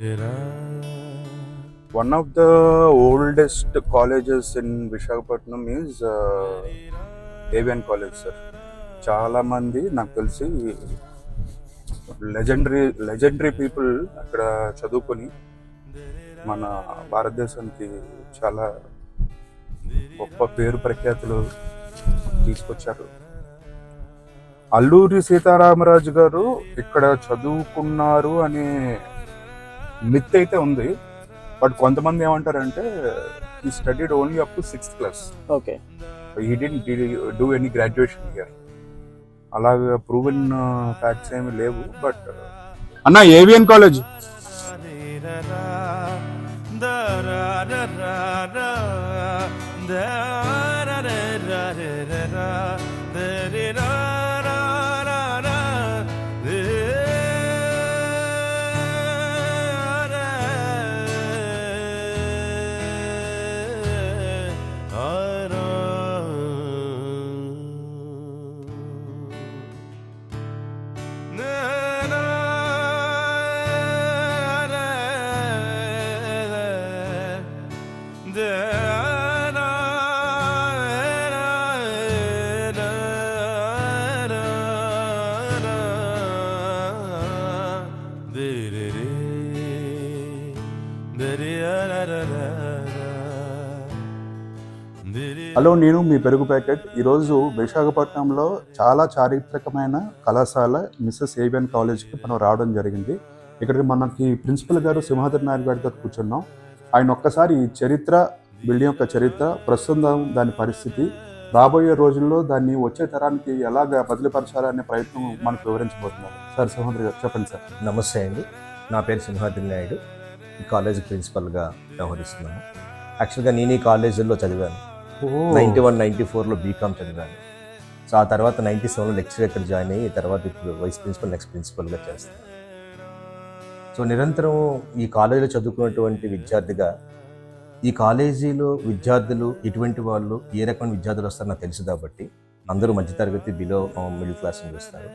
One of the oldest colleges in Visakhapatnam is AVN College, sir. చాలా మంది నాకు తెలిసి లెజెండరీ పీపుల్ అక్కడ చదువుకొని మన భారతదేశానికి చాలా గొప్ప పేరు ప్రఖ్యాతులు తీసుకొచ్చారు. అల్లూరి సీతారామరాజు గారు ఇక్కడ చదువుకున్నారు అనే మిత్ అయితే ఉంది. బట్ కొంతమంది ఏమంటారంటే he studied only up to 6th class. Okay, he didn't do any graduation here. అలాగా ప్రూవెన్ ఫ్యాక్ట్స్ ఏమి లేవు. బట్ అన్న ఏవిఎన్ కాలేజ్ హలో, నేను మీ పెరుగు ప్యాకెట్. ఈరోజు విశాఖపట్నంలో చాలా చారిత్రకమైన కళాశాల మిస్సెస్ ఏవిఎన్ కాలేజ్కి మనం రావడం జరిగింది. ఇక్కడికి మనకి ప్రిన్సిపల్ గారు సింహాద్రి నాయుడు గారితో కూర్చున్నాం. ఆయన ఒక్కసారి ఈ చరిత్ర, బిల్డింగ్ యొక్క చరిత్ర, ప్రస్తుతం దాని పరిస్థితి, రాబోయే రోజుల్లో దాన్ని వచ్చే తరానికి ఎలాగ బదిలీపరచాలనే ప్రయత్నం మనకు వివరించబోతున్నారు. సార్ సింహాద్రి గారు చెప్పండి సార్. నమస్తే అండి, నా పేరు సింహాద్రి నాయుడు. ఈ కాలేజ్ ప్రిన్సిపల్గా వ్యవహరిస్తున్నాను. యాక్చువల్గా నేను ఈ కాలేజీలో చదివాను. 91-94లో బీకామ్ చదివాను. సో ఆ తర్వాత 97లో లెక్చరర్ ఇక్కడ జాయిన్ అయ్యి తర్వాత ఇప్పుడు వైస్ ప్రిన్సిపల్, నెక్స్ట్ ప్రిన్సిపల్గా చేస్తాను. సో నిరంతరం ఈ కాలేజీలో చదువుకున్నటువంటి విద్యార్థిగా ఈ కాలేజీలో విద్యార్థులు ఎటువంటి వాళ్ళు, ఏ రకమైన విద్యార్థులు వస్తారో నాకు తెలుసు. కాబట్టి అందరూ మధ్యతరగతి, బిలో మిడిల్ క్లాస్ నుంచి వస్తారు.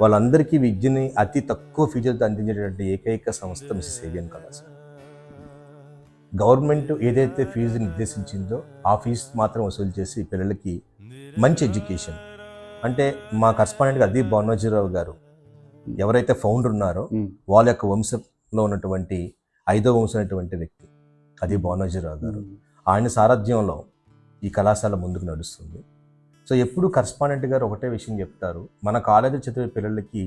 వాళ్ళందరికీ విద్యని అతి తక్కువ ఫీజులతో అందించేటువంటి ఏకైక సంస్థ మిస్సెస్ ఏవిఎన్ కళాశాల. గవర్నమెంట్ ఏదైతే ఫీజు నిర్దేశించిందో ఆ ఫీజు మాత్రం వసూలు చేసి పిల్లలకి మంచి ఎడ్యుకేషన్, అంటే మా కరస్పాండెంట్ అదీప్ భానోజీరావు గారు ఎవరైతే ఫౌండర్ ఉన్నారో వాళ్ళ యొక్క వంశంలో ఉన్నటువంటి 5వ వంశం అనేటువంటి వ్యక్తి అదీప్ భానోజీరావు గారు, ఆయన సారథ్యంలో ఈ కళాశాల ముందుకు నడుస్తుంది. సో ఎప్పుడు కరస్పాండెంట్ గారు ఒకటే విషయం చెప్తారు, మన కాలేజీ చదివే పిల్లలకి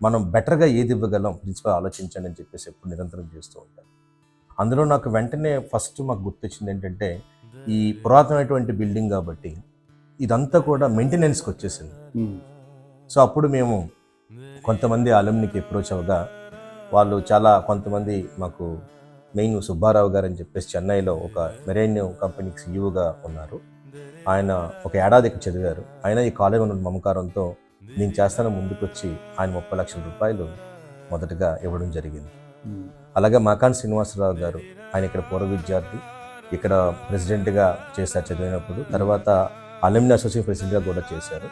మనం బెటర్గా ఏది ఇవ్వగలం ప్రిన్సిపల్ ఆలోచించండి అని చెప్పేసి ఎప్పుడు నిరంతరం చేస్తూ ఉంటారు. అందులో నాకు వెంటనే ఫస్ట్ మాకు గుర్తొచ్చింది ఏంటంటే, ఈ పురాతనమైనటువంటి బిల్డింగ్ కాబట్టి ఇదంతా కూడా మెయింటెనెన్స్కి వచ్చేసింది. సో అప్పుడు మేము కొంతమంది అలుమ్నికి అప్రోచ్ అవగా వాళ్ళు కొంతమంది మాకు మెయిన్ సుబ్బారావు గారు అని చెప్పేసి చెన్నైలో ఒక మెరైన్ కంపెనీకి సీఈఓగా ఉన్నారు. ఆయన ఒక ఏడాది ఇక్కడ చదివారు. ఆయన ఈ కాలేజ్ ఉన్న మమకారంతో నేను చేస్తాను ముందుకు వచ్చి ఆయన 30 లక్షల రూపాయలు మొదటగా ఇవ్వడం జరిగింది. అలాగే మాకాన్ శ్రీనివాసరావు గారు, ఆయన ఇక్కడ పూర్వ విద్యార్థి, ఇక్కడ ప్రెసిడెంట్గా చేశారు చదివినప్పుడు. తర్వాత అలుమ్ని అసోసియేషన్ ప్రెసిడెంట్గా కూడా చేశారు.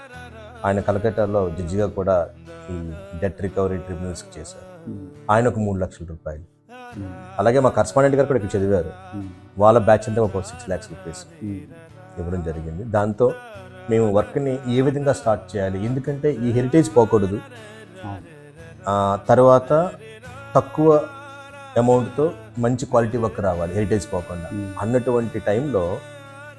ఆయన కలకట్టాలో జడ్జిగా కూడా ఈ డెట్ రికవరీ ట్రిబ్యునల్స్కి చేశారు. ఆయన ఒక 3 లక్షల రూపాయలు. అలాగే మా కరస్పాండెంట్ గారు కూడా ఇక్కడ చదివారు. వాళ్ళ బ్యాచ్ అంతా ఒక 6 lakhs రూపీస్ ఇవ్వడం జరిగింది. దాంతో మేము వర్క్ని ఏ విధంగా స్టార్ట్ చేయాలి, ఎందుకంటే ఈ హెరిటేజ్ పోకూడదు, తర్వాత తక్కువ అమౌంట్తో మంచి క్వాలిటీ వర్క్ రావాలి, హెరిటేజ్ పోకుండా అన్నటువంటి టైంలో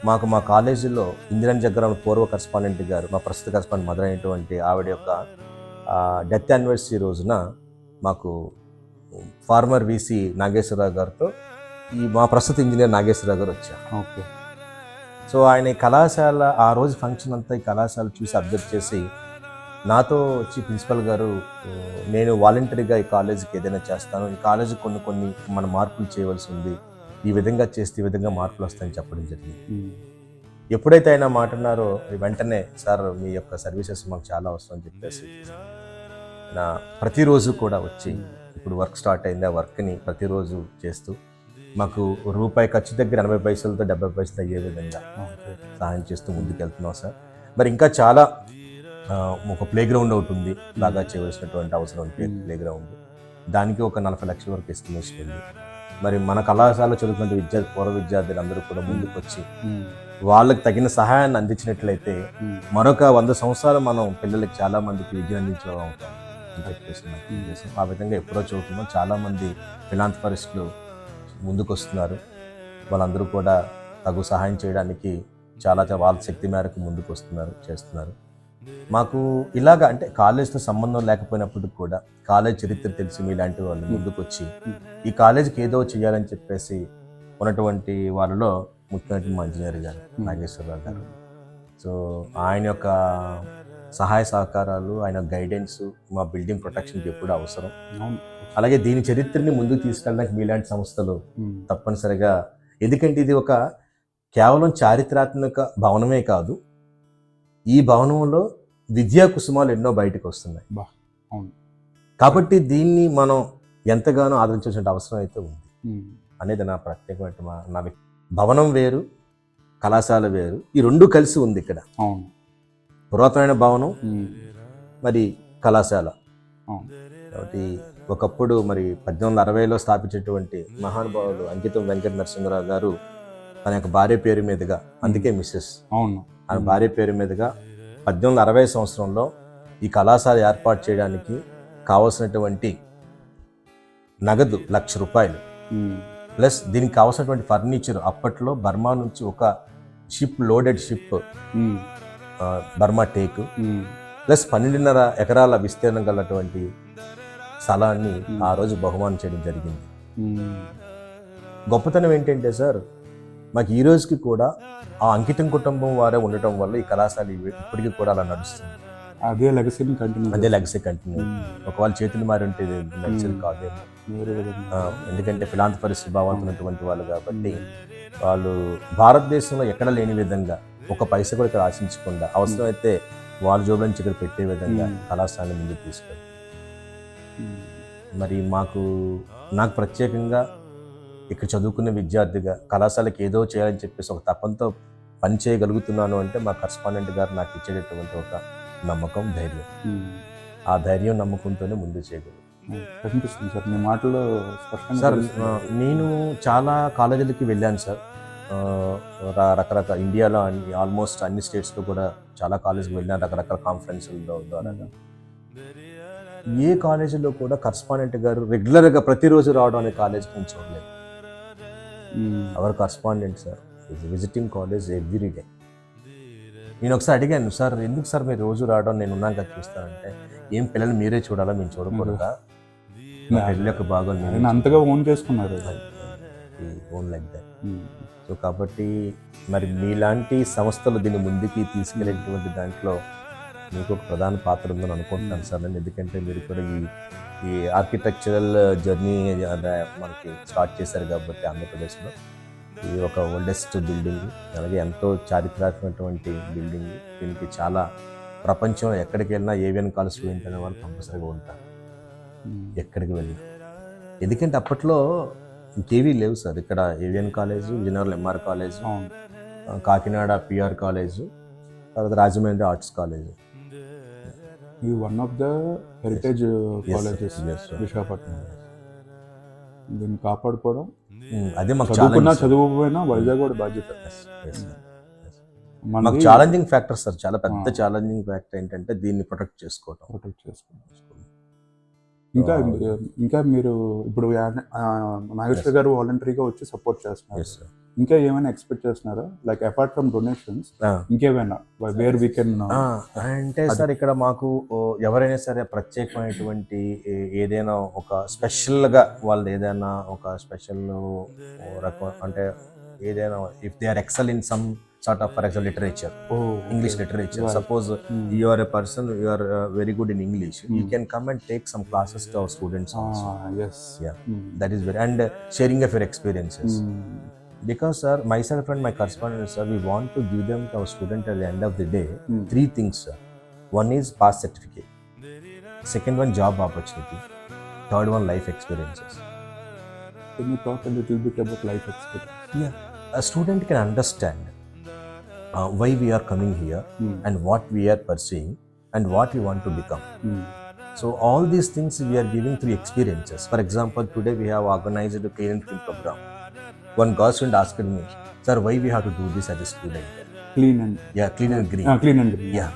మా కాలేజీలో ఇందిరాని జగ్గరం పూర్వ కరస్పాండెంట్ గారు, మా ప్రస్తుత కరస్పాండెంట్ మదర్ అయినటువంటి ఆవిడ యొక్క డెత్ యానివర్సరీ రోజున మాకు ఫార్మర్ వీసీ నాగేశ్వరరావు గారితో మా ప్రస్తుత ఇంజనీర్ నాగేశ్వరరావు గారు వచ్చారు. ఓకే. సో ఆయన ఈ కళాశాల ఆ రోజు ఫంక్షన్ అంతా ఈ కళాశాల చూసి అబ్జర్వ్ చేసి నాతో వచ్చి ప్రిన్సిపల్ గారు, నేను వాలంటరీగా ఈ కాలేజీకి ఏదైనా చేస్తాను, ఈ కాలేజీ కొన్ని మన మార్పులు చేయవలసి ఉంది, ఈ విధంగా చేస్తే ఈ విధంగా మార్పులు వస్తాయని చెప్పడం జరిగింది. ఎప్పుడైతే ఆయన మాట అన్నారో వెంటనే, సార్ మీ యొక్క సర్వీసెస్ మాకు చాలా అవసరం అని చెప్పేసి నా ప్రతిరోజు కూడా వచ్చి ఇప్పుడు వర్క్ స్టార్ట్ అయింది, ఆ వర్క్ని ప్రతిరోజు చేస్తూ మాకు రూపాయి ఖర్చు దగ్గర 80 పైసలతో 70 పైసలు అయ్యే విధంగా సహాయం చేస్తూ ముందుకు వెళ్తున్నాం సార్. మరి ఇంకా చాలా ఒక ప్లే గ్రౌండ్ ఒకటి ఉంది, బాగా చేయవలసినటువంటి అవసరం ఉంది ప్లే గ్రౌండ్. దానికి ఒక 40 లక్షల వరకు ఎస్టిమేషన్ ఉంది. మరి మన కళాశాల చదువుకునే పూర్వ విద్యార్థులు అందరూ కూడా ముందుకు వచ్చి వాళ్ళకి తగిన సహాయాన్ని అందించినట్లయితే మరొక 100 సంవత్సరాలు మనం పిల్లలకి చాలా మందికి విద్య అందించడం అవుతాం అని చెప్పేసి నాకు ఉద్దేశం. ఆ విధంగా ఎప్పుడో చదువుతున్నాం, చాలామంది ఫిలాంథ్రపిస్టులు ముందుకు వస్తున్నారు. వాళ్ళందరూ కూడా తగు సహాయం చేయడానికి చాలా వాళ్ళ శక్తి మేరకు ముందుకు వస్తున్నారు, చేస్తున్నారు. మాకు ఇలాగా అంటే కాలేజ్తో సంబంధం లేకపోయినప్పటికి కూడా కాలేజ్ చరిత్ర తెలిసి మీలాంటి వాళ్ళు ముందుకు వచ్చి ఈ కాలేజీకి ఏదో చేయాలని చెప్పేసి ఉన్నటువంటి వాళ్ళలో ముఖ్యమంత్రి మా ఇంజనీర్ గారు నాగేశ్వరరావు గారు. సో ఆయన యొక్క సహాయ సహకారాలు, ఆయన గైడెన్స్ మా బిల్డింగ్ ప్రొటెక్షన్కి ఎప్పుడు అవసరం. అలాగే దీని చరిత్రని ముందుకు తీసుకెళ్ళడానికి మీలాంటి సంస్థలు తప్పనిసరిగా, ఎందుకంటే ఇది ఒక కేవలం చారిత్రాత్మక భవనమే కాదు, ఈ భవనంలో విద్యా కుసుమాలు ఎన్నో బయటకు వస్తున్నాయి. కాబట్టి దీన్ని మనం ఎంతగానో ఆదరించాల్సిన అవసరం అయితే ఉంది అనేది నా ప్రత్యేకమైన నా భవనం వేరు, కళాశాల వేరు, ఈ రెండు కలిసి ఉంది ఇక్కడ. పురాతనమైన భవనం మరి కళాశాల. కాబట్టి ఒకప్పుడు మరి 1860లో స్థాపించినటువంటి మహానుభావులు అంకితం వెంకట నరసింహరావు గారు తన యొక్క భార్య పేరు మీదుగా, అందుకే మిస్సెస్ ఆయన భార్య పేరు మీదుగా 1860 సంవత్సరంలో ఈ కళాశాల ఏర్పాటు చేయడానికి కావలసినటువంటి నగదు ₹1,00,000 ప్లస్ దీనికి కావాల్సినటువంటి ఫర్నిచర్ అప్పట్లో బర్మా నుంచి ఒక ship, loaded ship Burma teak plus 12.5 ఎకరాల విస్తీర్ణం గలటువంటి స్థలాన్ని ఆ రోజు బహుమానం చేయడం జరిగింది. గొప్పతనం ఏంటంటే సార్, మాకు ఈ రోజుకి కూడా ఆ అంకితం కుటుంబం వారే ఉండటం వల్ల ఈ కళాశాల ఇప్పటికీ కూడా అలా నడుస్తుంది. అదే లెగసీ కంటిన్యూ. ఒకవేళ చేతులు మారి ఉంటే లెగసీ కాదేమో. ఎందుకంటే ఫిలాంథ్రపిస్ట్ భావంతో ఉన్నటువంటి వాళ్ళు కాబట్టి వాళ్ళు భారతదేశంలో ఎక్కడ లేని విధంగా ఒక పైసా కూడా ఇక్కడ ఆశించకుండా అవసరమైతే వాళ్ళ జోబుల నుంచి ఇక్కడ పెట్టే విధంగా కళాశాలని ముందుకు తీసుకెళ్ళి మరి నాకు ప్రత్యేకంగా ఇక్కడ చదువుకునే విద్యార్థిగా కళాశాలకి ఏదో చేయాలని చెప్పేసి ఒక తపంతో పని చేయగలుగుతున్నాను అంటే మా కరస్పాండెంట్ గారు నాకు ఇచ్చేటటువంటి ఒక నమ్మకం, ధైర్యం. ఆ ధైర్యం, నమ్మకంతోనే ముందు చేయగలను. కనిపిస్తుంది సార్ మీ మాటలో స్పష్టంగా. సార్ నేను చాలా కాలేజీలకి వెళ్ళాను సార్, రకరకాల ఇండియాలో ఆల్మోస్ట్ అన్ని స్టేట్స్లో కూడా చాలా కాలేజీకి వెళ్ళాను, రకరకాల కాన్ఫరెన్స్ల ద్వారా. ఏ కాలేజీలో కూడా కరస్పాండెంట్ గారు రెగ్యులర్గా ప్రతిరోజు రావడం అనే కాలేజ్ నేను చూడలేదు. Hour correspondent sir is visiting college every day. నేను ఒకసారి అడిగాను, సార్ ఎందుకు సార్ మీరు రోజు రావడం, నేను ఉన్నాను కదా చూస్తానంటే, ఏం పిల్లలు మీరే చూడాలా, మేము చూడకూడదా, పిల్లల యొక్క బాగోలు అంతగా ఓన్ చేసుకున్నారు, ఓన్ లైక్ దట్. సో కాబట్టి మరి మీలాంటి సంస్థలు దీన్ని ముందుకి తీసుకెళ్ళేటువంటి దాంట్లో మీకు ఒక ప్రధాన పాత్ర ఉందని అనుకుంటున్నాను సార్ నేను. ఎందుకంటే మీరు కూడా ఈ ఆర్కిటెక్చరల్ జర్నీ మనకి స్టార్ట్ చేశారు కాబట్టి ఆంధ్రప్రదేశ్లో ఇది ఒక ఓల్డెస్ట్ బిల్డింగ్, అలాగే ఎంతో చారిత్రాత్మకమైనటువంటి బిల్డింగ్. దీనికి చాలా ప్రపంచంలో ఎక్కడికి వెళ్ళినా ఏవిఎన్ కాలేజ్ స్టూడెంట్ అనే వాళ్ళు కంపల్సరీగా ఉంటారు ఎక్కడికి వెళ్ళినా. ఎందుకంటే అప్పట్లో ఇంకేవీ లేవు సార్. ఇక్కడ AVN college, Vizianagaram MR college, Kakinada PR college, తర్వాత రాజమండ్రి ఆర్ట్స్ కాలేజు. ఈ one of the heritage colleges Visakhapatnam. దీన్ని కాపాడుకోవడం అదే మాకు చదువుకుపోయినా వైజాగ్ కూడా బాధ్యత. మాకు ఛాలెంజింగ్ ఫ్యాక్టర్ సార్, చాలా పెద్ద ఛాలెంజింగ్ ఫ్యాక్టర్ ఏంటంటే దీన్ని ప్రొటెక్ట్ చేసుకోవడం. ఇంకా మీరు ఇప్పుడు నాగేశ్వర్ గారు వాలంటరీగా వచ్చి సపోర్ట్ చేస్తున్నారు. ఇంకా ఏమైనా ఎక్స్పెక్ట్ చేస్తున్నారా, లైక్ అపార్ట్ ఫ్రమ్ డొనేషన్స్ ఇంకేమైనా వేర్ వీ కెన్ అంటే సార్ ఇక్కడ మాకు ఎవరైనా సరే ప్రత్యేకమైనటువంటి ఏదైనా ఒక స్పెషల్గా వాళ్ళు ఏదైనా ఒక స్పెషల్ రకం అంటే ఏదైనా if they are excel in some sort of, for example, literature, English literature. Right. Suppose you are a person, you are very good in English, you can come and take some classes to our students also. Yes. Yeah. That is very, and sharing of your experiences. Because sir, myself and my correspondent sir, we want to give them to our student at the end of the day 3 things sir. One is pass certificate, second one job opportunity, third one life experiences. Can you talk a little bit about life experience? Yeah, a student can understand why we are coming here and what we are pursuing and what we want to become. So all these things we are giving through experiences. For example, today we have organized a clean and film program. One girl student asked me, "Sir, why we have to do this as a student?" Clean and Yeah, clean and green. Clean and green. Yeah.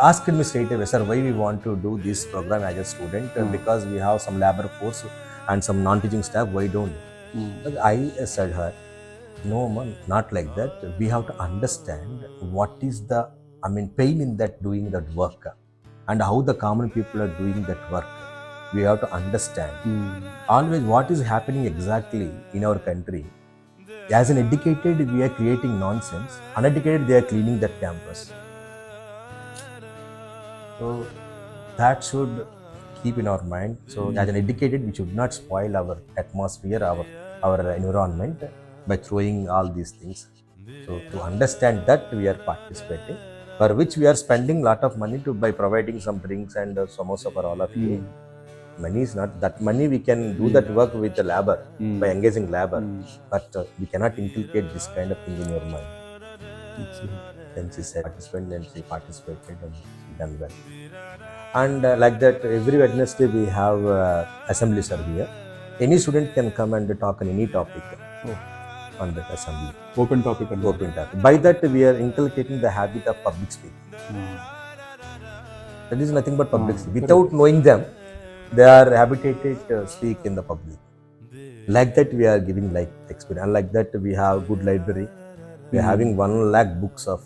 Asked me straight away, "Sir, why we want to do this program as a student? Because we have some labor force and some non-teaching staff. Why don't?" But I said her, "No, man, not like that. We have to understand what is the, pain in that doing that work, and how the common people are doing that work. We have to understand always what is happening exactly in our country. As an educated, we are creating nonsense. Uneducated, they are cleaning that campus. So that should keep in our mind. So as an educated, we should not spoil our atmosphere, our environment by throwing all these things. So to understand that, we are participating, for which we are spending lot of money by providing some drinks and samosa for all of you. Money is not that money. We can do that work with the labor, by engaging labor, but we cannot inculcate this kind of thing in your mind." Then she said, "Participant," then she participated and she done well. And like that, every Wednesday we have assembly sir here. Any student can come and talk on any topic on that assembly. Open topic అండి. Open topic. By that, we are inculcating the habit of public speaking. That is nothing but public speaking. Without knowing them, they are habituated to speak in the public. Like that, we are giving like experience. And like that, we have good library. We are having 1 lakh books of,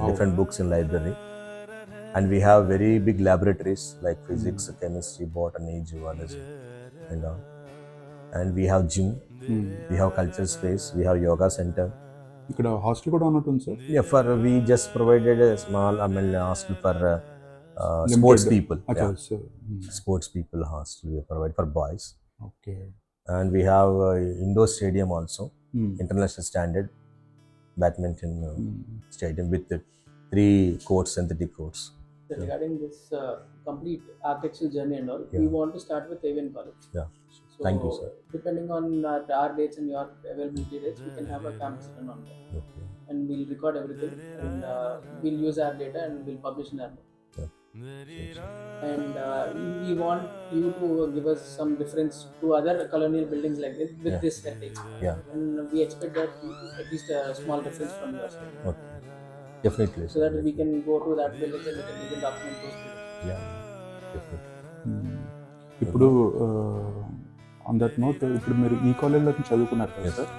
different books in library. And we have very big laboratories like physics, chemistry, botany, zoology, and all. And we have gym. We have cultural space. We have yoga center. ఇక్కడ hostel కూడా ఉన్నట్టుంది sir. Yeah, we just provided a small hostel for sports people. అచ్చా Yeah. Sir. Sports people hostel we provide for boys. Okay. And we have indoor stadium also, international standard badminton stadium with 3 courts, synthetic courts. Regarding this complete architectural journey and all, we want to start with AVN College. Yeah. So, Thank you, sir. Depending on our dates and your availability dates, we can have a campus run on that. Okay. And we'll record everything and we'll use our data and we'll publish in our book. And we want you to give us some reference to other colonial buildings like this with this heritage. Yeah. And we expect that at least a small reference from your side. Okay. Definitely. So that we can go to that village and we can even document those things. Yeah. Definitely. ఇప్పుడు on that note, ఇప్పుడు మీరు ఈ కాలేజ్లో చదువుకున్నారు కదా sir,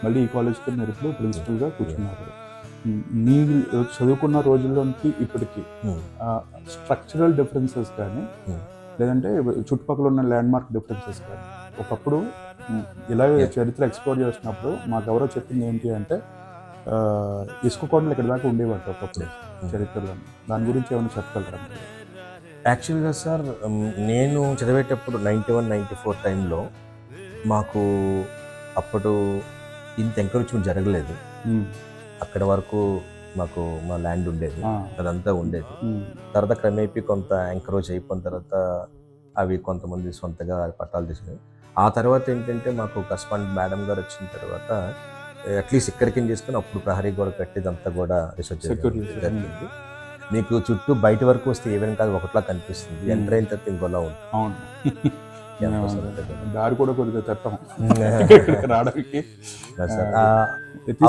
మళ్ళీ ఈ కాలేజ్కి మీరు ఇప్పుడు ప్రిన్సిపల్గా కూర్చున్నారు. మీ చదువుకున్న రోజుల్లోకి ఇప్పటికి స్ట్రక్చరల్ డిఫరెన్సెస్ కానీ లేదంటే చుట్టుపక్కల ఉన్న ల్యాండ్ మార్క్ డిఫరెన్సెస్ కానీ, ఒకప్పుడు ఇలాగే చరిత్ర ఎక్స్ప్లోర్ చేసినప్పుడు మాకు ఎవరో చెప్పింది ఏంటి అంటే ఇసుక కొండలు ఇక్కడ దాకా ఉండేవాట ఒకప్పుడు చరిత్రలో. దాని గురించి ఏమైనా చెప్పగలరా? యాక్చువల్గా సార్, నేను చదివేటప్పుడు 91-94 టైంలో మాకు అప్పుడు ఇంత ఎంకరేజ్మెంట్ జరగలేదు. అక్కడ వరకు మాకు మా ల్యాండ్ ఉండేది, అదంతా ఉండేది. తర్వాత క్రమేపీ కొంత ఎంకరేజ్ అయిపోయిన తర్వాత అవి కొంతమంది సొంతగా పట్టాలు తీసుకుని, ఆ తర్వాత ఏంటంటే మాకు కరస్పాండెంట్ మేడం గారు వచ్చిన తర్వాత అట్లీస్ట్ ఇక్కడికి చేసుకుని అప్పుడు ప్రహరీ గోడ కట్టేదంతా కూడా రీసెర్చ్ జరిగింది. మీకు చుట్టూ బయట వరకు వస్తే ఏమైనా కాదు ఒకటిలా కనిపిస్తుంది, ఎంటర్ అయిన తర్వాత ఇంకోలా ఉంటుంది. అవును, దారి కూడా కొద్దిగా చట్టం రావడానికి.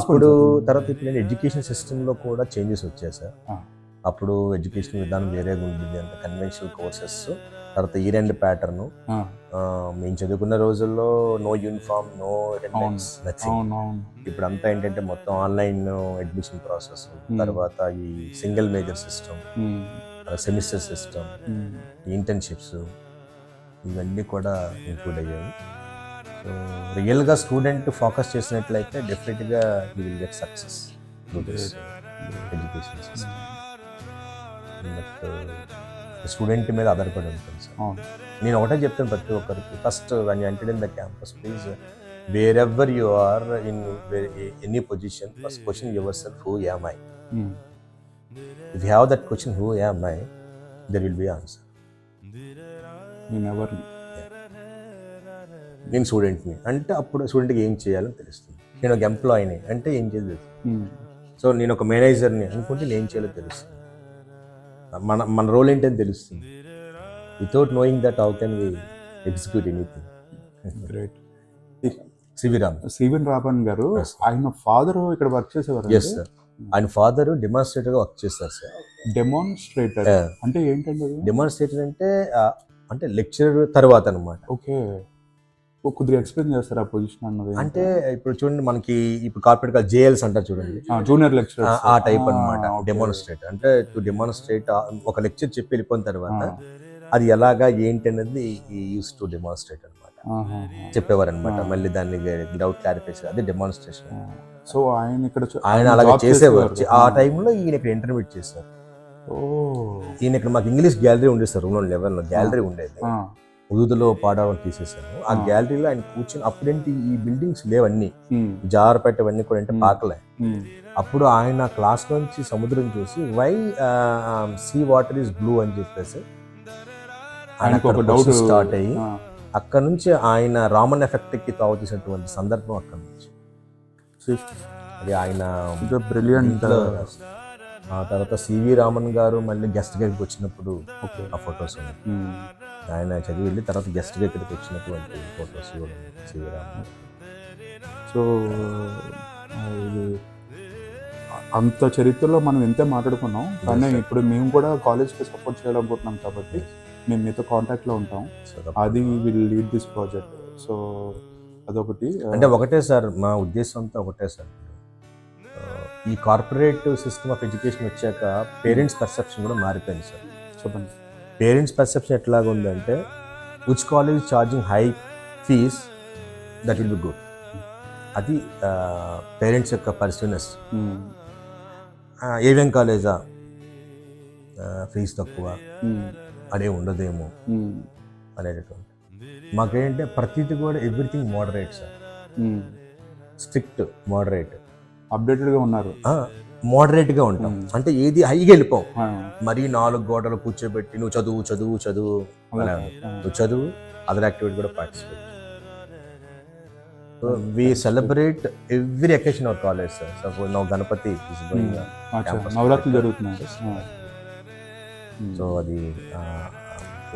అప్పుడు తర్వాత ఇప్పుడు నేను ఎడ్యుకేషన్ సిస్టంలో కూడా చేంజెస్ వచ్చాయి సార్. అప్పుడు ఎడ్యుకేషన్ విధానం వేరేగా ఉంటుంది, అంత కన్వెన్షనల్ కోర్సెస్. తర్వాత ఇయర్ ఎండ్ ప్యాటర్న్. మేము చదువుకున్న రోజుల్లో no uniform, no attendance, nothing. ఇప్పుడు అంతా ఏంటంటే మొత్తం ఆన్లైన్ అడ్మిషన్ ప్రాసెస్, తర్వాత ఈ single major system, semester system, internships, ఇవన్నీ కూడా ఇంక్లూడ్ అయ్యాయి. సో రియల్గా స్టూడెంట్ ఫోకస్ చేసినట్లయితే డెఫినెట్గా you will get success through this education system. Student మీద ఆధారపడి ఉంటుంది సార్. నేను ఒకటే చెప్తాను ప్రతి ఒక్కరికి, first when you entered in the campus, please, wherever you are in any position, first question yourself, who am I? If you have that question, who am I, there will be answer. నేను స్టూడెంట్ని అంటే అప్పుడు స్టూడెంట్కి ఏం చేయాలని తెలుస్తుంది. నేను ఒక ఎంప్లాయీని అంటే ఏం చేయాలి. సో నేను ఒక మేనేజర్ని అనుకుంటే నేను ఏం చేయాలో తెలుస్తుంది. మన రోల్ ఏంటని తెలుస్తుంది. Without knowing that how can we execute anything. Great. C V Ram. సివిన్ రామన్ గారు, Yes, sir. ఆయన ఫాదర్ ఇక్కడ వర్క్ చేసేవారు. Yes sir. ఆయన ఫాదర్ డెమాన్స్ట్రేటర్గా వర్క్ చేస్తారు సార్. డెమాన్స్ట్రేటర్ అంటే ఏంటండి అది? డెమాన్స్ట్రేటర్ అంటే అంటే లెక్చరర్ తర్వాత అనమాట. ఓకే, కొద్దిగా ఎక్స్ప్లెయిన్ చేస్తారు ఆ పొజిషన్ అన్నది. అంటే ఇప్పుడు చూడండి, మనకి ఇప్పుడు కార్పొరేట్ గా జేఎల్స్ అంటారు చూడండి, జూనియర్ లెక్చరర్ ఆ టైప్ అన్నమాట. డెమాన్స్ట్రేట్ అంటే టు డెమాన్స్ట్రేట్ ఒక లెక్చర్ చెప్పి వెళ్ళిపోయిన తర్వాత అది ఎలాగా ఏంటి అనేది యూస్ టు డెమాన్స్ట్రేట్ అనమాట, చెప్పేవారు అనమాట. మళ్ళీ దాన్ని డౌట్ క్లారిఫికేషన్, అది డెమాన్స్ట్రేషన్. సో ఆయన ఇక్కడ ఆయన అలాగే చేసేవారు. ఆ టైంలో ఈయన ఇక్కడ ఇంటర్మీడియట్ చేశారు. ఈయన ఇక్కడ మాకు ఇంగ్లీష్ గ్యాలరీ ఉండేది సార్, రూమ్ 11 లో గ్యాలరీ ఉండేది. ఉదులో పాడాలని తీసేసాను. ఆ గ్యాలరీలో ఆయన కూర్చొని, అప్పుడేంటి ఈ బిల్డింగ్స్ లేవన్నీ, జారపేటవన్నీ కూడా అంటే పాకలే. అప్పుడు ఆయన క్లాస్ నుంచి సముద్రం చూసి why sea water is blue అని చెప్పేసి ఆయన ఒక డౌట్ స్టార్ట్ అయ్యి అక్కడ నుంచి ఆయన రామన్ ఎఫెక్ట్ కి తావు తీసినటువంటి సందర్భం అక్కడ నుంచి. అది ఆయన బ్రిలియంట్. ఆ తర్వాత సివి రామన్ గారు మళ్ళీ గెస్ట్ గా ఇక్కడికి వచ్చినప్పుడు ఆ ఫొటోస్ ఉన్నాయి. ఆయన చదివి వెళ్ళి తర్వాత గెస్ట్ గా ఇక్కడికి వచ్చినటువంటి ఫొటోస్ కూడా సివి రామన్. సో ఇది అంత చరిత్రలో మనం ఎంతే మాట్లాడుకున్నాం, కానీ ఇప్పుడు మేము కూడా కాలేజ్కి సపోర్ట్ చేయాలనుకుంటున్నాం కాబట్టి మేము మీతో కాంటాక్ట్లో ఉంటాం. అది will lead this project. So అదొకటి. అంటే ఒకటే సార్, మా ఉద్దేశం అంతా ఒకటే సార్. ఈ కార్పొరేట్ సిస్టమ్ ఆఫ్ ఎడ్యుకేషన్ వచ్చాక పేరెంట్స్ పర్సెప్షన్ కూడా మారిపోయింది సార్. చెప్పండి. పేరెంట్స్ పర్సెప్షన్ ఎట్లాగా ఉందంటే, which college charging high fees that will be good. అది పేరెంట్స్ యొక్క పర్సనస్. ఏవిఎం కాలేజా ఫీజు తక్కువ, అడే ఉండదేమో అనేటటువంటి. మాకేంటంటే ప్రతిదీ కూడా everything moderate sir, strict moderate. అప్డేటెడ్గా ఉన్నారు. మోడరేట్గా ఉంటాం. అంటే ఏది హైగా వెళ్ళిపోవు. మరీ 4 గోడలు కూర్చోబెట్టి నువ్వు చదువు చదువు చదువు అలా నువ్వు చదువు, అదర్ యాక్టివిటీ కూడా participate. We celebrate every occasion of college sir. Suppose now Ganapati నవరాత్రులు జరుగుతున్నాయి. సో అది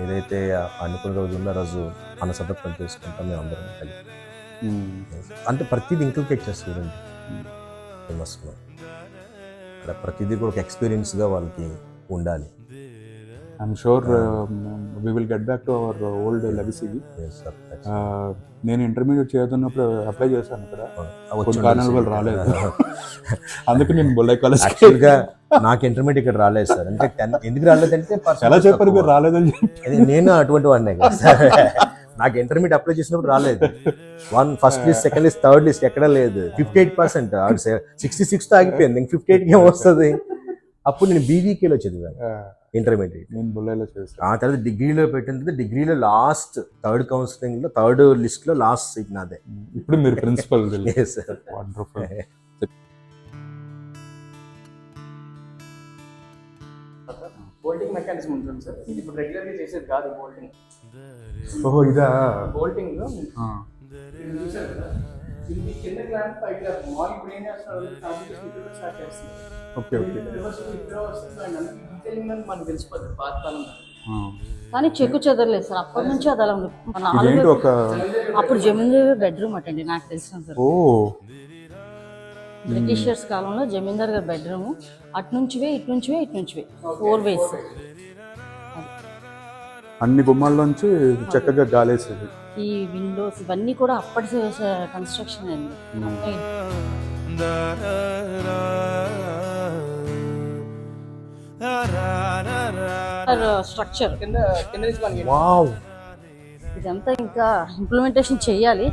ఏదైతే అనుకున్న రోజు ఉన్న రోజు అన్నసభ చేసుకుంటాం మేము అందరం కలిపి. అంటే ప్రతిదీ ఇంక్లూకేట్ చేస్తుంది ఫేమస్లో. అలా ప్రతిదీ కూడా ఒక ఎక్స్పీరియన్స్గా వాళ్ళకి ఉండాలి. I'm sure we will get back to our old legacy. నేను ఇంటర్మీడియట్ చేస్తున్నప్పుడు అప్లై చేశాను ఇక్కడ, కొన్ని కారణాల వల్ల రాలేదు. అందుకే నేను బొల్లై కాలేజ్. యాక్చువల్గా నాకు ఇంటర్మీడియట్ ఇక్కడ రాలేదు సార్. అంటే ఎందుకు రాలేదంటే ఎలా చెప్పారు మీరు రాలేదని చెప్పి. నేను అటువంటి వాడినే కదా సార్. నాకు ఇంటర్మీడియట్ అప్లై చేసినప్పుడు రాలేదు. First list, second list, third list ఎక్కడ లేదు. 58%. 66 ఆగిపోయింది. 58కి ఏమొస్తుంది? అప్పుడు నేను బీవీకేలో చదివాను ఇంటర్మీడియట్. నేను బొల్లైలో చేస్తాను. ఆ తర్వాత డిగ్రీలో పెట్టింది. డిగ్రీలో లాస్ట్ థర్డ్ కౌన్సిలింగ్లో థర్డ్ లిస్ట్లో లాస్ట్ సీట్ నాదే. ఇప్పుడు మీరు ప్రిన్సిపల్. వండర్ఫుల్. బోల్టింగ్ మెకానిజం ఉంటుంది సార్. ఇది ఇప్పుడు రెగ్యులర్గా చేసేది కాదు బోల్టింగ్. ఓహో, ఇదా బోల్టింగ్ ఇది కింద క్లాంప్ పై క్లాంప్. మాల్ ఇప్పుడు ఏం చేస్తున్నారు, కాంపిటీషన్ ఇక్కడ స్టార్ట్ చేస్తున్నారు. Okay okay. మనకు తెలిసిపోతుంది పాతకాలం. కానీ చెక్కు చెదరలేదు సార్. అప్పటి నుంచి అది అలా ఉంది. ఇదేంటి ఒక అప్పుడు జమీందార్ బెడ్రూమ్ అటండి నాకు తెలిసిన సార్. ఓ, బ్రిటిషర్స్ కాలంలో జమీందార్ గారి బెడ్రూమ్. అటు నుంచివే ఇటు నుంచివే ఇటు నుంచివే 4 ways. అన్ని గుమ్మాల్లోంచి చక్కగా గాలేసేది. ఈ విండోస్ ఇవన్నీ కూడా అప్పటి కన్స్ట్రక్షన్ అండి. స్ట్రక్చర్ కింద నుంచి మనకి వావ్. ఇదంతా ఇంకా ఇంప్లిమెంటేషన్ చేయాలి.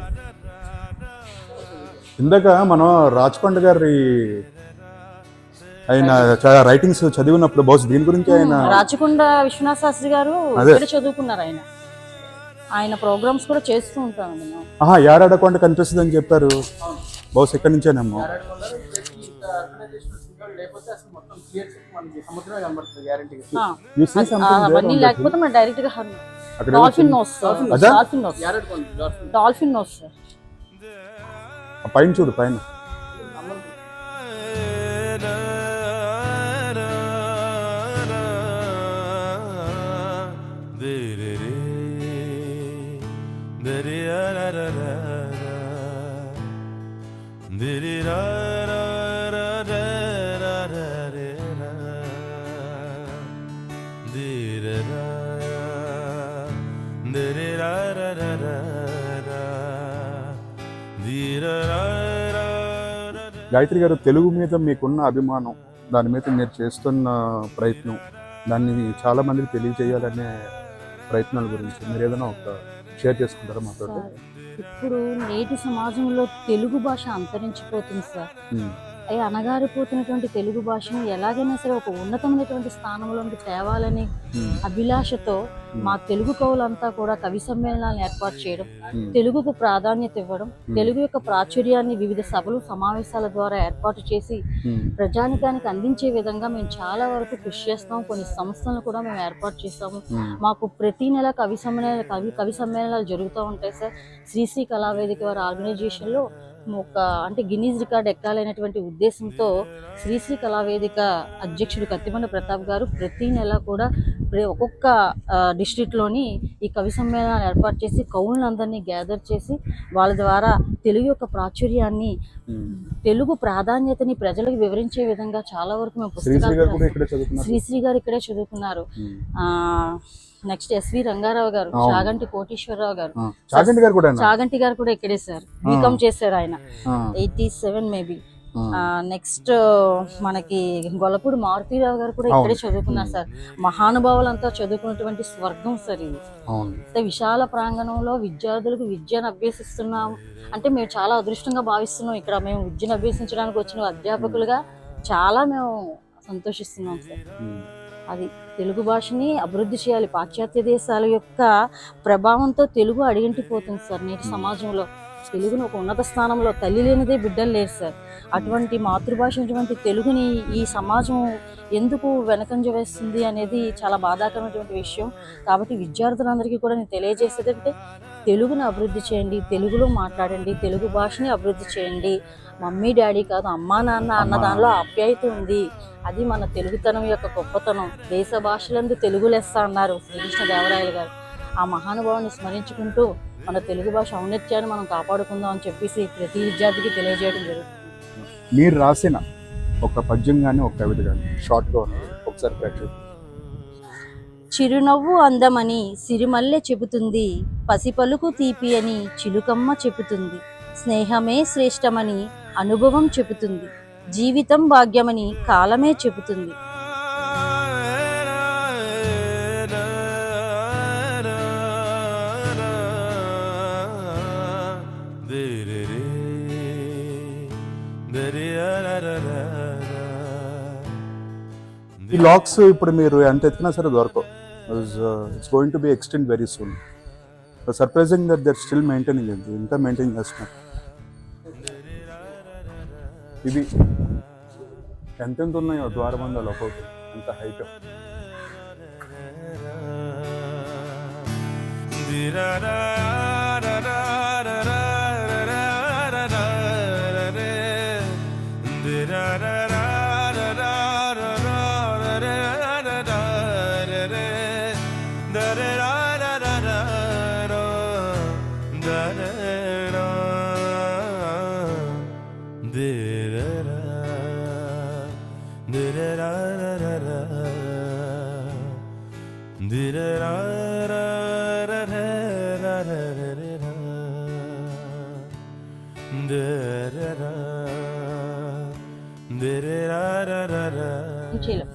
ఇందాక మనం రాచకొండ గారి ఆయన రైటింగ్స్ చదివినప్పుడు బహుశా దీని గురించి ఆయన రాచకొండ విశ్వనాథ శాస్త్రి గారు ఇక్కడ చదువుకున్నారు. ఆయన ప్రోగ్రామ్స్ కూడా చేస్తూ ఉంటామండి మేము. యారాడకొండ కనిపిస్తుంది అని చెప్పారు. బహుశా ఇక్కడి నుంచేనేమో. లేకపోతే అసలు మొత్తం క్లియర్ మనకి సముద్రమే కనబడుతుంది గ్యారెంటీగా. అవన్నీ లేకపోతే మనం డైరెక్ట్ గా dolphin nose dolphin nose sir. పైన చూడు, పైన Did గాయత్రి గారు, తెలుగు మీద మీకున్న అభిమానం, దాని మీద మీరు చేస్తున్న ప్రయత్నం, దాన్ని చాలా మందికి తెలియజేయాలనే ప్రయత్నాల గురించి మీరు ఏదైనా ఒక షేర్ చేసుకుంటారా మాతో? సార్, ఇప్పుడు నేటి సమాజంలో తెలుగు భాష అంతరించిపోతుంది సార్. అణగారిపోతున్నటువంటి తెలుగు భాషను ఎలాగైనా సరే ఒక ఉన్నతమైనటువంటి స్థానంలోకి తేవాలని అభిలాషతో మా తెలుగు కవులంతా కూడా కవి సమ్మేళనాలను ఏర్పాటు చేయడం, తెలుగుకు ప్రాధాన్యత ఇవ్వడం, తెలుగు యొక్క ప్రాచుర్యాన్ని వివిధ సభలు సమావేశాల ద్వారా ఏర్పాటు చేసి ప్రజానికానికి అందించే విధంగా మేము చాలా వరకు కృషి చేస్తాం. కొన్ని సంస్థలను కూడా మేము ఏర్పాటు చేస్తాము. మాకు ప్రతి నెల కవి సమ్మేళనాలు జరుగుతూ ఉంటాయి సార్. శ్రీశ్రీ కళావేదిక వారి ఆర్గనైజేషన్లో అంటే గిన్నీస్ రికార్డ్ ఎక్కాలనేటువంటి ఉద్దేశంతో శ్రీశ్రీ కళావేదిక అధ్యక్షుడు కత్తిమండ ప్రతాప్ గారు ప్రతి నెల కూడా ఒక్కొక్క డిస్ట్రిక్ట్లోని ఈ కవి సమ్మేళనాలు ఏర్పాటు చేసి కవులందరినీ గ్యాదర్ చేసి వాళ్ళ ద్వారా తెలుగు యొక్క ప్రాచుర్యాన్ని, తెలుగు ప్రాధాన్యతని ప్రజలకు వివరించే విధంగా చాలా వరకు మేము పుస్తకాలు. శ్రీశ్రీ గారు ఇక్కడే చదువుకున్నారు. నెక్స్ట్ ఎస్వి రంగారావు గారు, చాగంటి కోటేశ్వరరావు గారు, చాగంటి గారు కూడా ఇక్కడే సార్. బీకామ్ చేశారు ఆయన 87 మేబీ. నెక్స్ట్ మనకి గొల్లపూడి మారుతీరావు గారు కూడా ఇక్కడే చదువుకున్నారు సార్. మహానుభావులంతా చదువుకున్నటువంటి స్వర్గం సార్ ఇది. విశాల ప్రాంగణంలో విద్యార్థులకు విద్యను అభ్యసిస్తున్నాం అంటే మేము చాలా అదృష్టంగా భావిస్తున్నాం. ఇక్కడ మేము విద్యను అభ్యసించడానికి వచ్చిన అధ్యాపకులుగా చాలా మేము సంతోషిస్తున్నాం సార్. అది తెలుగు భాషని అభివృద్ధి చేయాలి. పాశ్చాత్య దేశాల యొక్క ప్రభావంతో తెలుగు అడిగంటిపోతుంది సార్. నేటి సమాజంలో తెలుగును ఒక ఉన్నత స్థానంలో, తల్లి లేనిదే బిడ్డలు లేరు సార్. అటువంటి మాతృభాష అటువంటి తెలుగుని ఈ సమాజం ఎందుకు వెనకంజ వేస్తుంది అనేది చాలా బాధాకరమైనటువంటి విషయం. కాబట్టి విద్యార్థులందరికీ కూడా నేను తెలియజేసేదంటే తెలుగుని అభివృద్ధి చేయండి, తెలుగులో మాట్లాడండి, తెలుగు భాషని అభివృద్ధి చేయండి. మమ్మీ డాడీ కాదు, అమ్మా నాన్న అన్న దానిలో ఆప్యాయత ఉంది. అది మన తెలుగుతనం యొక్క గొప్పతనం. దేశ భాషలందు తెలుగు లెస్స అన్నారు శ్రీకృష్ణదేవరాయలు గారు. ఆ మహానుభావాన్ని స్మరించుకుంటూ మన తెలుగు భాష ఔన్నత్యాన్ని మనం కాపాడుకుందాం అని చెప్పేసి ప్రతి విద్యార్థికి తెలియజేయడం జరుగుతుంది. మీరు రాసిన ఒక పద్యం కానీ ఒక కవిత కానీ షార్ట్గా ఒకసారి ప్రేక్షకులు. చిరునవ్వు అందమని సిరిమల్లె చెబుతుంది, పసిపలుకు తీపి అని చిలుకమ్మ చెబుతుంది, స్నేహమే శ్రేష్టమని అనుభవం చెబుతుంది, జీవితం భాగ్యమని కాలమే చెబుతుంది. ఈ లాక్స్ ఇప్పుడు మీరు ఎంత ఎత్తినా సరే దొరకవు. It's going to be extend very soon. Surprising that they're still maintaining ఇది, ఇంకా మెయింటైన్ చేస్తున్నారు. ఇవి ఎంతెంత ఉన్నాయో ద్వారబంధాలు ఒక్కొక్కటి, అంత హైట్.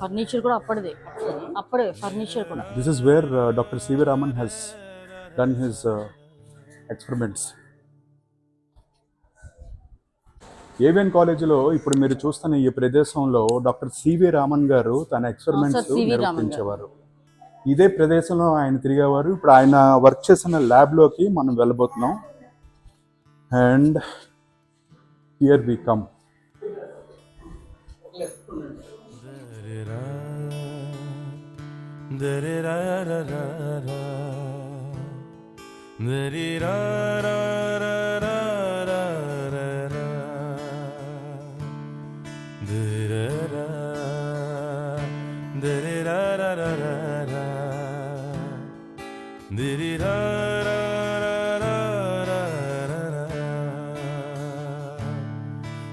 ఫర్నిచర్ కూడా అప్పుడే ఫర్నిచర్ కూడా. This is where doctor CV Raman has done his experiments. AVN కాలేజీలో ఇప్పుడు మీరు చూస్తున్న ఈ ప్రదేశంలో డాక్టర్ సివి రామన్ గారు తన ఎక్స్పెరిమెంట్స్ నిర్వహించేవారు. ఇదే ప్రదేశంలో ఆయన తిరిగేవారు. ఇప్పుడు ఆయన వర్క్ చేసిన ల్యాబ్లోకి మనం వెళ్ళబోతున్నాం. And here we come.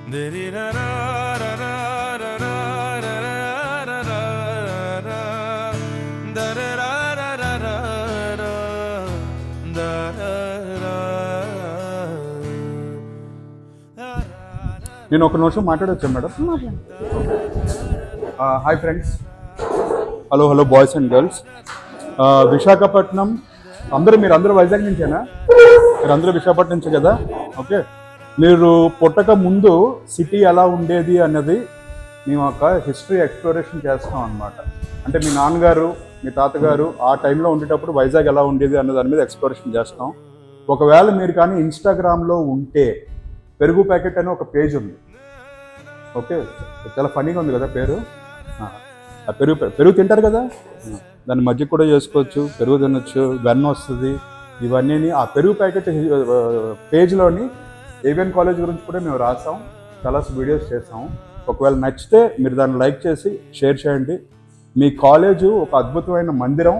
నేను ఒక నిమిషం మాట్లాడొచ్చా madam? Hi friends, hello boys and girls. Visakhapatnam మీరందరూ వైజాగ్ నుంచేనా? మీరందరూ విశాఖపట్నం నుంచే కదా? ఓకే. మీరు పుట్టక ముందు సిటీ ఎలా ఉండేది అన్నది మేము ఒక హిస్టరీ ఎక్స్ప్లోరేషన్ చేస్తాం అన్నమాట. అంటే మీ నాన్నగారు మీ తాతగారు ఆ టైంలో ఉండేటప్పుడు వైజాగ్ ఎలా ఉండేది అన్న దాని మీద ఎక్స్ప్లోరేషన్ చేస్తాం. ఒకవేళ మీరు కానీ ఇన్స్టాగ్రామ్లో ఉంటే పెరుగు ప్యాకెట్ అని ఒక పేజ్ ఉంది. ఓకే, చాలా ఫనీగా ఉంది కదా పేరు. ఆ పెరుగు తింటారు కదా, దాన్ని మజ్జిగ కూడా చేసుకోవచ్చు, పెరుగు తినొచ్చు, వెన్న వస్తుంది. ఇవన్నీ ఆ పెరుగు ప్యాకెట్ పేజ్లోని ఏవిఎన్ కాలేజ్ గురించి కూడా మేము రాసాం, చాలా వీడియోస్ చేసాం. ఒకవేళ నచ్చితే మీరు దాన్ని లైక్ చేసి షేర్ చేయండి. మీ కాలేజు ఒక అద్భుతమైన మందిరం,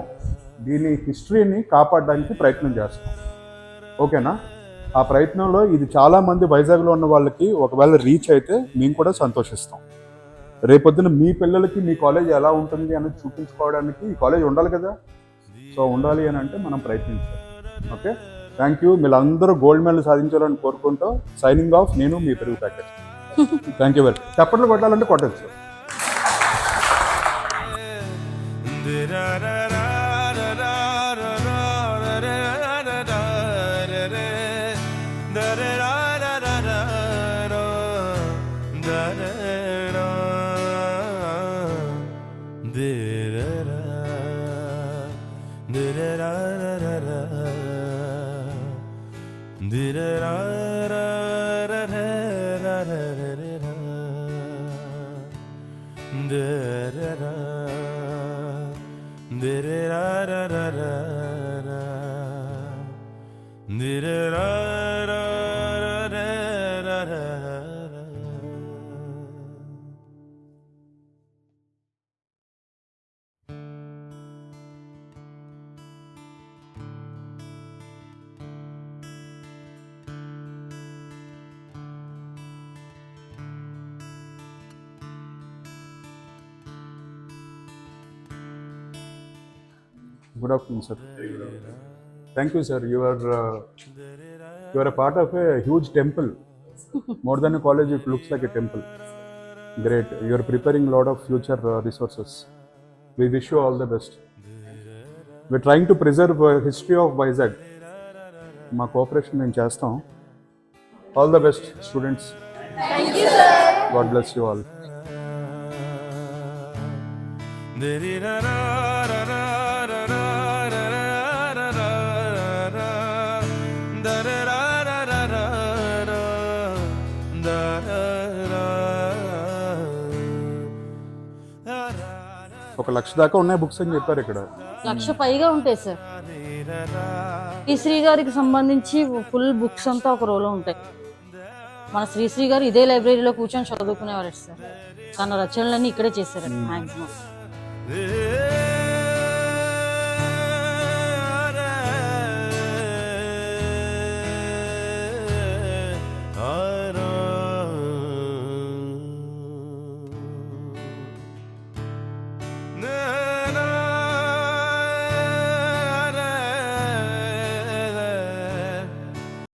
దీని హిస్టరీని కాపాడడానికి ప్రయత్నం చేస్తాం. ఓకేనా? ఆ ప్రయత్నంలో ఇది చాలామంది వైజాగ్లో ఉన్న వాళ్ళకి ఒకవేళ రీచ్ అయితే మేము కూడా సంతోషిస్తాం. రేపొద్దున మీ పిల్లలకి మీ కాలేజ్ ఎలా ఉంటుంది అనేది చూపించుకోవడానికి ఈ కాలేజ్ ఉండాలి కదా. సో ఉండాలి అని అంటే మనం ప్రయత్నించాలి. Okay, thank you. మీరందరూ గోల్డ్ మెడల్ సాధించాలని కోరుకుంటూ సైనింగ్ ఆఫ్. నేను మీ పెరుగు ప్యాకెట్. Thank you very. చప్పట్లు కొట్టాలంటే కొట్టచ్చు. Good afternoon, sir. Thank you, sir. You are a part of a huge temple. More than a college, it looks like a temple. Great. You are preparing a lot of future resources. We wish you all the best. We are trying to preserve history of Vizag. Ma cooperation in chestam. All the best, students. Thank you, sir. God bless you all. ఒక 1,00,000 దాకా ఉన్నాయి books అని చెప్పారు ఇక్కడ. 1,00,000 పైగా ఉంటాయి sir. Sri Sri గారికి సంబంధించి ఫుల్ బుక్స్ అంతా ఒక రోలో ఉంటాయి. మన శ్రీశ్రీ గారు ఇదే లైబ్రరీలో కూర్చొని చదువుకునేవారు సార్. తన రచనలన్నీ ఇక్కడే చేశారు మ్యాక్సిమం.